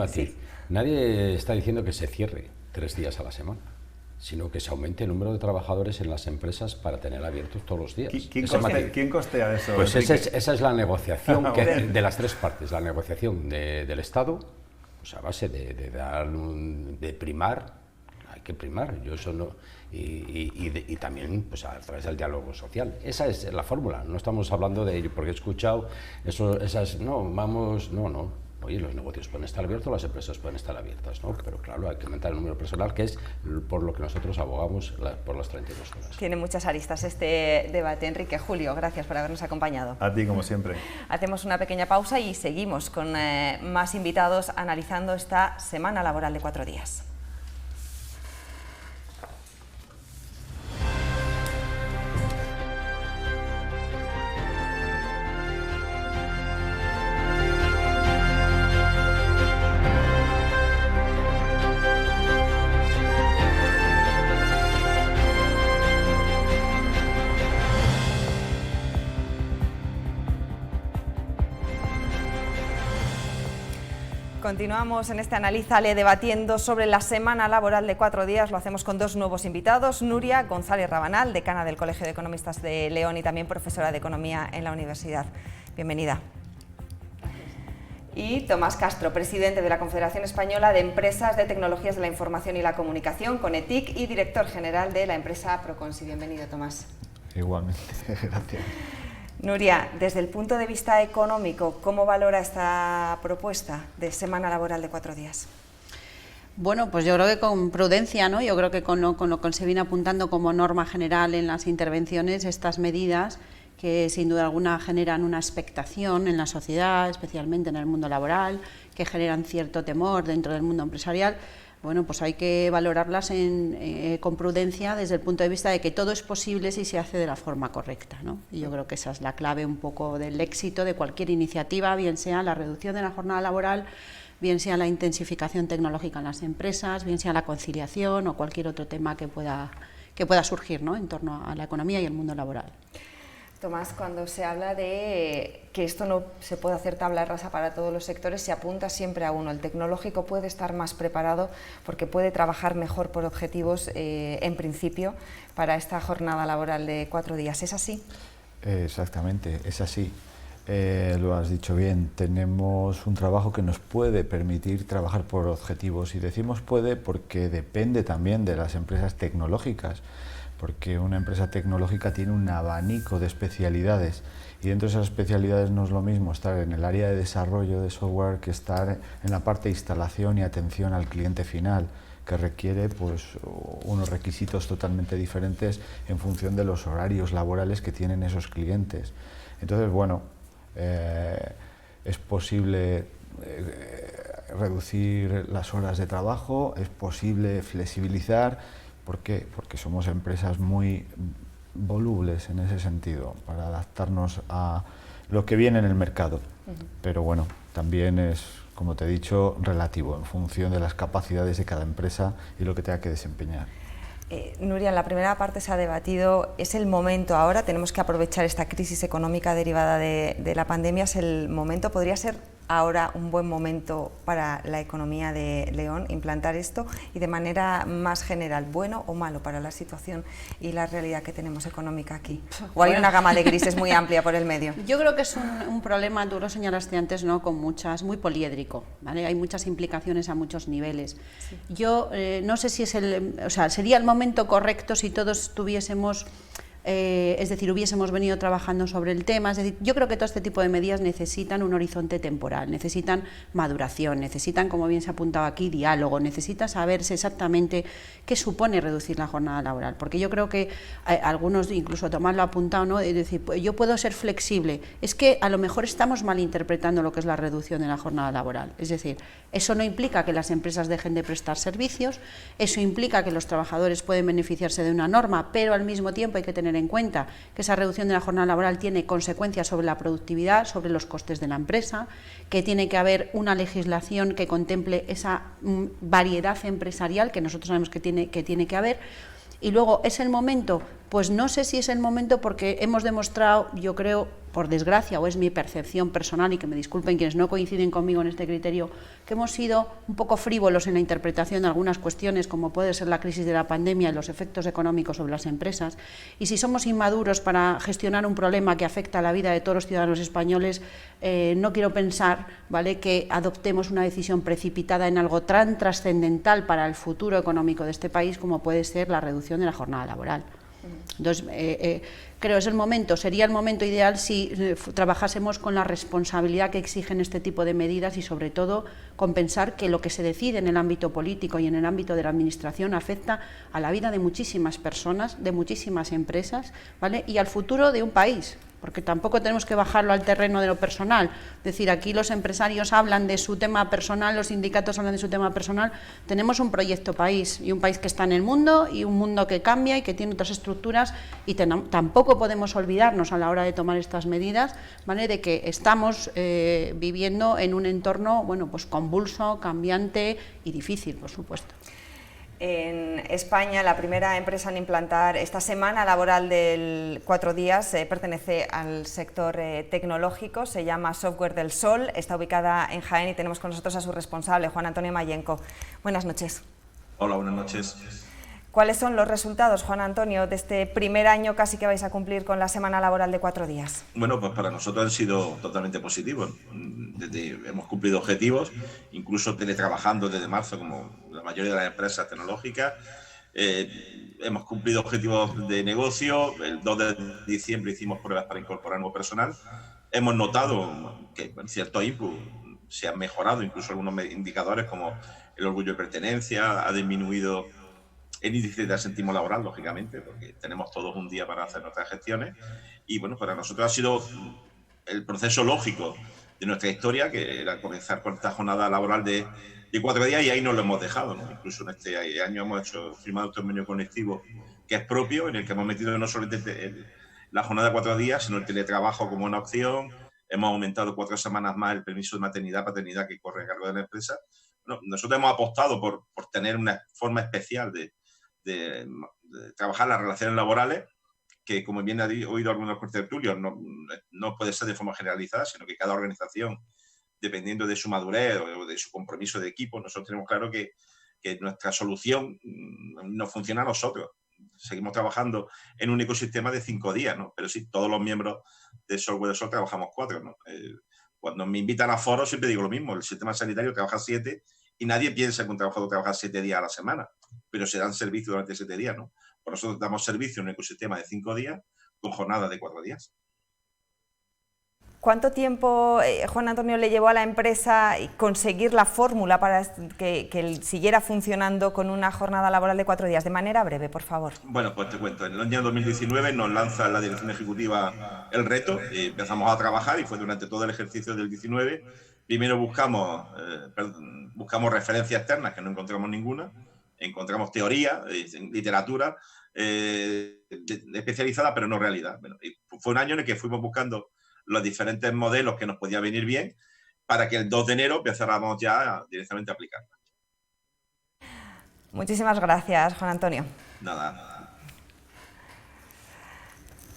Sí. Nadie está diciendo que se cierre 3 días a la semana, sino que se aumente el número de trabajadores en las empresas para tener abiertos todos los días. ¿Quién costea eso? Pues esa es la negociación de las 3 partes. La negociación del Estado, pues a base de primar que primar. Yo eso no, y también pues, a través del diálogo social. Esa es la fórmula. No estamos hablando de ello, porque he escuchado esas, no. Oye, los negocios pueden estar abiertos, las empresas pueden estar abiertas, ¿no? Pero claro, hay que aumentar el número personal, que es por lo que nosotros abogamos por las 32 horas. Tiene muchas aristas este debate. Enrique, Julio, gracias por habernos acompañado. A ti, como siempre. Hacemos una pequeña pausa y seguimos con más invitados analizando esta semana laboral de 4 días. Continuamos en este Analízale debatiendo sobre la semana laboral de 4 días. Lo hacemos con 2 nuevos invitados. Nuria González Rabanal, decana del Colegio de Economistas de León y también profesora de Economía en la Universidad. Bienvenida. Y Tomás Castro, presidente de la Confederación Española de Empresas de Tecnologías de la Información y la Comunicación, CONETIC, y director general de la empresa Proconsi. Bienvenido, Tomás. Igualmente, gracias. Nuria, desde el punto de vista económico, ¿cómo valora esta propuesta de semana laboral de 4 días? Bueno, pues yo creo que con prudencia, ¿no? Yo creo que con lo que se viene apuntando como norma general en las intervenciones, estas medidas que sin duda alguna generan una expectación en la sociedad, especialmente en el mundo laboral, que generan cierto temor dentro del mundo empresarial. Bueno, pues hay que valorarlas con prudencia desde el punto de vista de que todo es posible si se hace de la forma correcta, ¿no? Y yo creo que esa es la clave un poco del éxito de cualquier iniciativa, bien sea la reducción de la jornada laboral, bien sea la intensificación tecnológica en las empresas, bien sea la conciliación o cualquier otro tema que pueda surgir, ¿no? En torno a la economía y el mundo laboral. Tomás, cuando se habla de que esto no se puede hacer tabla rasa para todos los sectores, se apunta siempre a uno. El tecnológico puede estar más preparado porque puede trabajar mejor por objetivos, en principio, para esta jornada laboral de 4 días. ¿Es así? Exactamente, es así. Lo has dicho bien, tenemos un trabajo que nos puede permitir trabajar por objetivos, y decimos puede porque depende también de las empresas tecnológicas, porque una empresa tecnológica tiene un abanico de especialidades, y dentro de esas especialidades no es lo mismo estar en el área de desarrollo de software que estar en la parte de instalación y atención al cliente final, que requiere pues unos requisitos totalmente diferentes en función de los horarios laborales que tienen esos clientes. Entonces, bueno, es posible reducir las horas de trabajo, es posible flexibilizar. ¿Por qué? Porque somos empresas muy volubles en ese sentido, para adaptarnos a lo que viene en el mercado. Pero bueno, también es, como te he dicho, relativo, en función de las capacidades de cada empresa y lo que tenga que desempeñar. Nuria, en la primera parte se ha debatido, es el momento ahora, tenemos que aprovechar esta crisis económica derivada de la pandemia, es el momento, podría ser ahora un buen momento para la economía de León implantar esto, y de manera más general, bueno o malo para la situación y la realidad que tenemos económica aquí. ¿O hay una gama de grises muy amplia por el medio? Yo creo que es un problema, tú lo señalaste antes, ¿no? Con muy poliédrico, ¿vale? Hay muchas implicaciones a muchos niveles. Sí. Yo no sé si sería el momento correcto si todos tuviésemos es decir, hubiésemos venido trabajando sobre el tema. Es decir, yo creo que todo este tipo de medidas necesitan un horizonte temporal, necesitan maduración, necesitan, como bien se ha apuntado aquí, diálogo, necesita saberse exactamente qué supone reducir la jornada laboral, porque yo creo que algunos, incluso Tomás lo ha apuntado, ¿no? Es decir, yo puedo ser flexible, es que a lo mejor estamos malinterpretando lo que es la reducción de la jornada laboral, es decir, eso no implica que las empresas dejen de prestar servicios, eso implica que los trabajadores pueden beneficiarse de una norma, pero al mismo tiempo hay que tener en cuenta que esa reducción de la jornada laboral tiene consecuencias sobre la productividad, sobre los costes de la empresa, que tiene que haber una legislación que contemple esa variedad empresarial que nosotros sabemos que tiene que haber. Y luego es el momento pues no sé si es el momento, porque hemos demostrado, yo creo, por desgracia, o es mi percepción personal, y que me disculpen quienes no coinciden conmigo en este criterio, que hemos sido un poco frívolos en la interpretación de algunas cuestiones, como puede ser la crisis de la pandemia y los efectos económicos sobre las empresas, y si somos inmaduros para gestionar un problema que afecta a la vida de todos los ciudadanos españoles, no quiero pensar, ¿vale?, que adoptemos una decisión precipitada en algo tan trascendental para el futuro económico de este país como puede ser la reducción de la jornada laboral. Entonces, creo que sería el momento ideal si trabajásemos con la responsabilidad que exigen este tipo de medidas y, sobre todo, compensar que lo que se decide en el ámbito político y en el ámbito de la administración afecta a la vida de muchísimas personas, de muchísimas empresas, ¿vale?, y al futuro de un país. Porque tampoco tenemos que bajarlo al terreno de lo personal. Es decir, aquí los empresarios hablan de su tema personal, los sindicatos hablan de su tema personal. Tenemos un proyecto país, y un país que está en el mundo, y un mundo que cambia y que tiene otras estructuras, y tampoco podemos olvidarnos a la hora de tomar estas medidas, ¿vale?, de que estamos viviendo en un entorno, bueno, pues convulso, cambiante y difícil, por supuesto. En España, la primera empresa en implantar esta semana laboral de 4 días pertenece al sector tecnológico, se llama Software del Sol, está ubicada en Jaén y tenemos con nosotros a su responsable, Juan Antonio Mayenco. Buenas noches. Hola, buenas noches. ¿Cuáles son los resultados, Juan Antonio, de este primer año casi que vais a cumplir con la semana laboral de 4 días? Bueno, pues para nosotros han sido totalmente positivos. Hemos cumplido objetivos, incluso teletrabajando desde marzo, como la mayoría de las empresas tecnológicas. Hemos cumplido objetivos de negocio. El 2 de diciembre hicimos pruebas para incorporar nuevo personal. Hemos notado que en cierto input se han mejorado, incluso algunos indicadores como el orgullo de pertenencia, ha disminuido el índice de asentismo laboral, lógicamente, porque tenemos todos un día para hacer nuestras gestiones. Y bueno, para nosotros ha sido el proceso lógico de nuestra historia, que era comenzar con esta jornada laboral de 4 días, y ahí nos lo hemos dejado, ¿no? Incluso en este año hemos firmado un convenio colectivo que es propio, en el que hemos metido no solamente la jornada de 4 días, sino el teletrabajo como una opción. Hemos aumentado 4 semanas más el permiso de maternidad, paternidad que corre a cargo de la empresa. Bueno, nosotros hemos apostado por tener una forma especial de trabajar las relaciones laborales, que, como bien ha oído algunos contertulios, no puede ser de forma generalizada, sino que cada organización, dependiendo de su madurez o de su compromiso de equipo, nosotros tenemos claro que nuestra solución no funciona a nosotros. Seguimos trabajando en un ecosistema de 5 días, ¿no? Pero sí, todos los miembros de Software del Sol trabajamos 4, ¿no? Cuando me invitan a foros siempre digo lo mismo, el sistema sanitario trabaja 7 y nadie piensa que un trabajador trabaja 7 días a la semana, pero se dan servicio durante 7 días, ¿no? Por nosotros damos servicio en un ecosistema de 5 días con jornadas de 4 días. ¿Cuánto tiempo, Juan Antonio, le llevó a la empresa conseguir la fórmula para que siguiera funcionando con una jornada laboral de 4 días? De manera breve, por favor. Bueno, pues te cuento. En el año 2019 nos lanza la dirección ejecutiva el reto, y empezamos a trabajar, y fue durante todo el ejercicio del 19. Primero buscamos referencias externas, que no encontramos ninguna. Encontramos teoría, literatura especializada, pero no realidad. Bueno, y fue un año en el que fuimos buscando los diferentes modelos que nos podía venir bien para que el 2 de enero empezáramos ya directamente a aplicarla. Muchísimas gracias, Juan Antonio. Nada.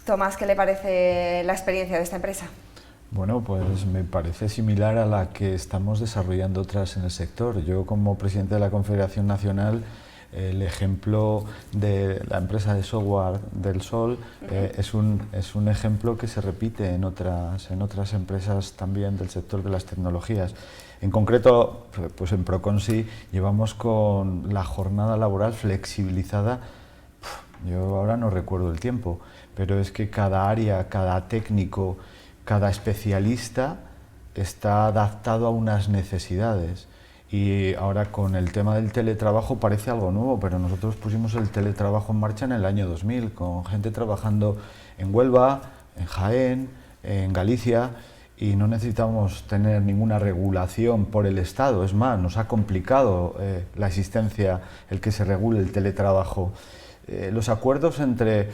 Tomás, ¿qué le parece la experiencia de esta empresa? Bueno, pues me parece similar a la que estamos desarrollando otras en el sector. Yo, como presidente de la Confederación Nacional, el ejemplo de la empresa de Software del Sol es un ejemplo que se repite en otras empresas también del sector de las tecnologías. En concreto, pues en Proconsi llevamos con la jornada laboral flexibilizada. Yo ahora no recuerdo el tiempo, pero es que cada área, cada técnico, cada especialista está adaptado a unas necesidades. Y ahora con el tema del teletrabajo parece algo nuevo, pero nosotros pusimos el teletrabajo en marcha en el año 2000, con gente trabajando en Huelva, en Jaén, en Galicia, y no necesitamos tener ninguna regulación por el Estado. Es más, nos ha complicado la existencia, el que se regule el teletrabajo. Los acuerdos entre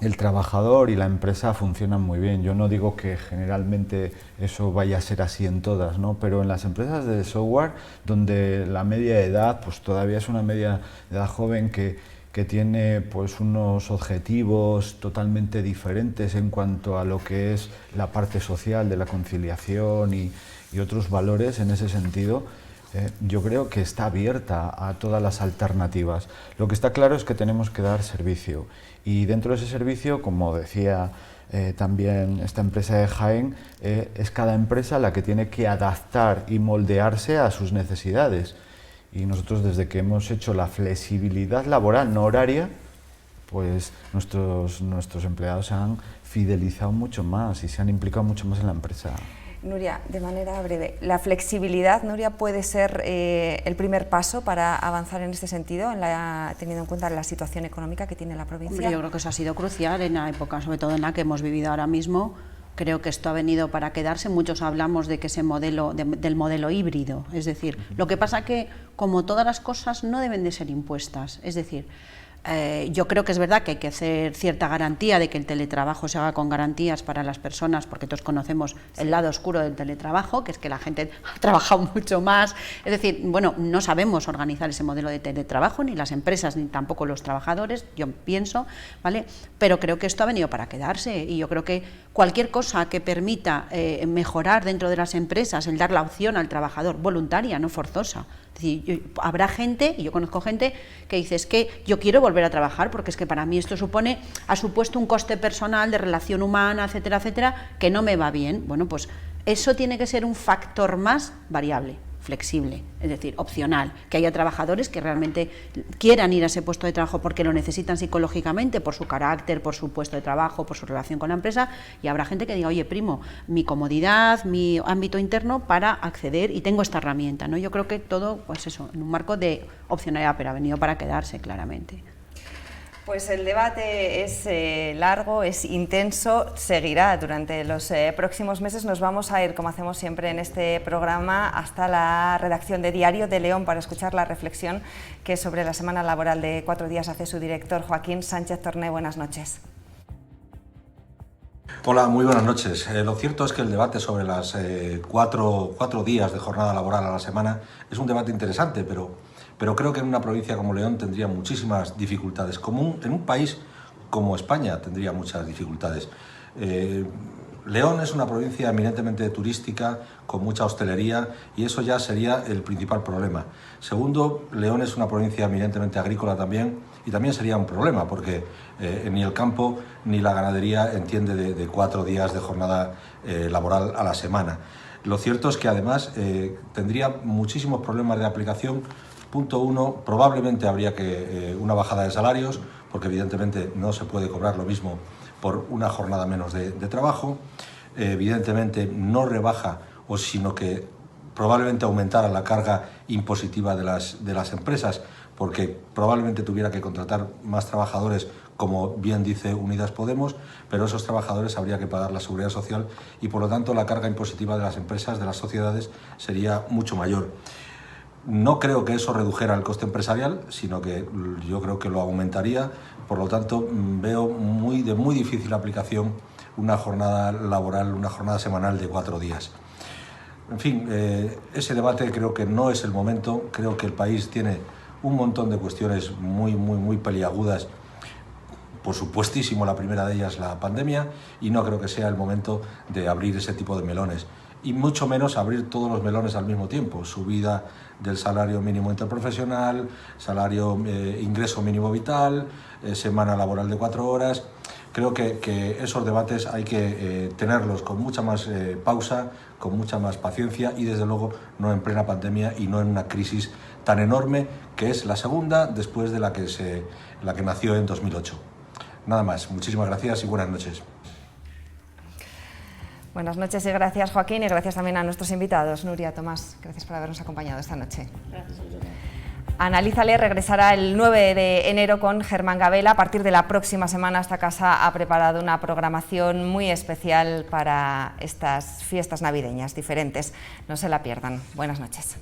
el trabajador y la empresa funcionan muy bien. Yo no digo que generalmente eso vaya a ser así en todas, ¿no? Pero en las empresas de software, donde la media de edad pues todavía es una media de edad joven que que tiene pues unos objetivos totalmente diferentes en cuanto a lo que es la parte social de la conciliación y otros valores en ese sentido, yo creo que está abierta a todas las alternativas. Lo que está claro es que tenemos que dar servicio y dentro de ese servicio, como decía también esta empresa de Jaén, es cada empresa la que tiene que adaptar y moldearse a sus necesidades. Y nosotros, desde que hemos hecho la flexibilidad laboral no horaria, pues nuestros empleados se han fidelizado mucho más y se han implicado mucho más en la empresa. Nuria, de manera breve, ¿la flexibilidad, Nuria, puede ser el primer paso para avanzar en este sentido, teniendo en cuenta la situación económica que tiene la provincia? Hombre, yo creo que eso ha sido crucial en la época, sobre todo en la que hemos vivido ahora mismo. Creo que esto ha venido para quedarse. Muchos hablamos de que ese modelo, del modelo híbrido, es decir, lo que pasa que, como todas las cosas, no deben de ser impuestas, es decir, yo creo que es verdad que hay que hacer cierta garantía de que el teletrabajo se haga con garantías para las personas, porque todos conocemos el lado oscuro del teletrabajo, que es que la gente ha trabajado mucho más. Es decir, bueno, no sabemos organizar ese modelo de teletrabajo, ni las empresas, ni tampoco los trabajadores, yo pienso, ¿vale? Pero creo que esto ha venido para quedarse y yo creo que cualquier cosa que permita mejorar dentro de las empresas, el dar la opción al trabajador, voluntaria, no forzosa. Es decir, habrá gente, y yo conozco gente, que dice, es que yo quiero volver a trabajar porque es que para mí esto ha supuesto un coste personal de relación humana, etcétera, etcétera, que no me va bien. Bueno, pues eso tiene que ser un factor más variable, flexible, es decir, opcional, que haya trabajadores que realmente quieran ir a ese puesto de trabajo porque lo necesitan psicológicamente, por su carácter, por su puesto de trabajo, por su relación con la empresa, y habrá gente que diga, oye, primo, mi comodidad, mi ámbito interno para acceder y tengo esta herramienta, ¿no? Yo creo que todo, pues eso, en un marco de opcionalidad, pero ha venido para quedarse claramente. Pues el debate es largo, es intenso, seguirá durante los próximos meses. Nos vamos a ir, como hacemos siempre en este programa, hasta la redacción de Diario de León para escuchar la reflexión que sobre la semana laboral de 4 días hace su director Joaquín Sánchez Torné. Buenas noches. Hola, muy buenas noches. Lo cierto es que el debate sobre las 4 días de jornada laboral a la semana es un debate interesante, pero creo que en una provincia como León tendría muchísimas dificultades. En un país como España tendría muchas dificultades. León es una provincia eminentemente turística, con mucha hostelería, y eso ya sería el principal problema. Segundo, León es una provincia eminentemente agrícola también, y también sería un problema, porque ni el campo ni la ganadería entiende de 4 días de jornada laboral a la semana. Lo cierto es que además tendría muchísimos problemas de aplicación. Punto 1, probablemente habría que una bajada de salarios, porque evidentemente no se puede cobrar lo mismo por una jornada menos de trabajo. Evidentemente no rebaja, sino que probablemente aumentara la carga impositiva de las empresas, porque probablemente tuviera que contratar más trabajadores, como bien dice Unidas Podemos, pero esos trabajadores habría que pagar la seguridad social y por lo tanto la carga impositiva de las empresas, de las sociedades, sería mucho mayor. No creo que eso redujera el coste empresarial, sino que yo creo que lo aumentaría. Por lo tanto, veo de muy difícil aplicación una jornada laboral, una jornada semanal de 4 días. En fin, ese debate creo que no es el momento. Creo que el país tiene un montón de cuestiones muy peliagudas. Por supuestísimo, la primera de ellas, la pandemia, y no creo que sea el momento de abrir ese tipo de melones. Y mucho menos abrir todos los melones al mismo tiempo, subida del salario mínimo interprofesional, ingreso mínimo vital, semana laboral de 4 horas. Creo que esos debates hay que tenerlos con mucha más pausa, con mucha más paciencia y desde luego no en plena pandemia y no en una crisis tan enorme que es la segunda después de la que nació en 2008. Nada más, muchísimas gracias y buenas noches. Buenas noches y gracias, Joaquín, y gracias también a nuestros invitados. Nuria, Tomás, gracias por habernos acompañado esta noche. Gracias. Analízale regresará el 9 de enero con Germán Gabela. A partir de la próxima semana esta casa ha preparado una programación muy especial para estas fiestas navideñas diferentes. No se la pierdan. Buenas noches.